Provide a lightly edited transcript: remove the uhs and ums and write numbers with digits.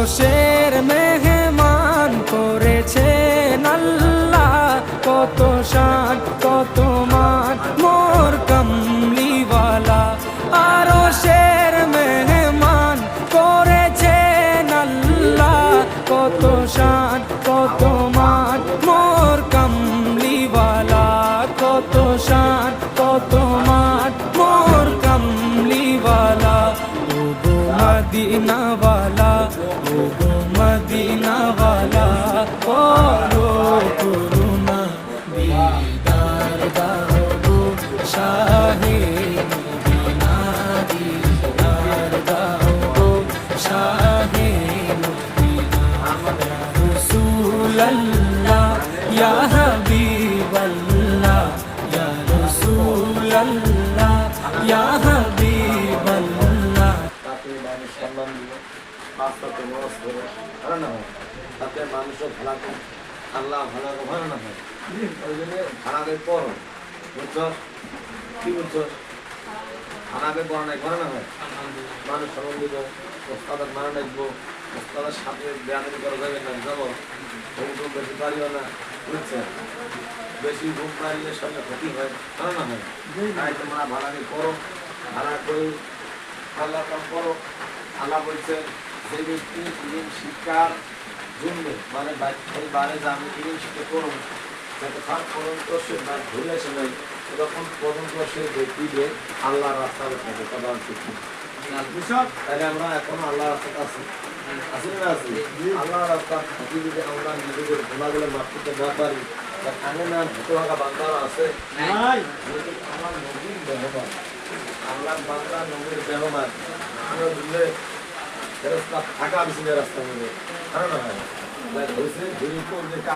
আরশের মেহমান করেছেন আল্লাহ, কত শান কত মান মোর কমলিওয়ালা। আরশের মেহমান করেছেন আল্লাহ, কত শান কত মান মোর কমলিওয়ালা, কত শান কত মান মোর কমলিওয়ালা। ও গো মদিনাওয়ালা, ও গো মদিনাওয়ালা, করো করুণা দিদার দাও গো শাহে মদিনা, দিদার দাও গো শাহে মদিনা। ইয়া রাসূলাল্লাহ ইয়া হাবিবাল্লাহ, ইয়া রাসূলাল্লাহ ইয়া হাবিবাল্লাহ। তাতে মানুষ সম্মান দিল, রাস্তাতে মরস করে ভালো না হয়, তাতে মানুষও ভালো করে, আল্লাহ ভালো করে ভালো না হয়। ওই জন্য ভাড়াদের পর বুঝছো কি বুঝছো, ভাড়াদের পর নাই ভালো না হয়, মানুষ সম্মান দিব, ওস্তাদের মানে ডাকবো, ওস্তাদের সাথে বেয়াদবি করা যাবে না, যাবো ঘুম বেশি পারিও না, বুঝছে বেশি ঘুম পারিলে শরীরে ক্ষতি হয়, ভালো না হয়। তাই তোমরা ভাড়ানি করো, ভাড়া করে আল্লাহ কাম করো। আল্লাহ বলছে যে ব্যক্তি ইলিম শিক্ষার জন্য মানে বাইরে যে আমি ইলিম শিক্ষা করুন, যতক্ষণ পর্যন্ত সে ঘুরে আসে নাই তখন পর্যন্ত সে ব্যক্তিকে আল্লাহ রাস্তায় থাকে কথা শিখি। তাহলে আমরা এখন আল্লাহ রাস্তাতে আছি, আছি না আছি? আল্লাহ রাস্তা থাকি যদি আমরা নিজেদের গুণাগুলো মাফ করতে না পারি, কানে না ভেতর ভাগা বান্দারা আছে, আমার নবীর ব্যবহার আল্লাহ বান্দা নবীর ব্যবহার আমরা বুঝলে রাস্তা থাকা বিছিয়ে রাস্তা মধ্যে কারণ হয়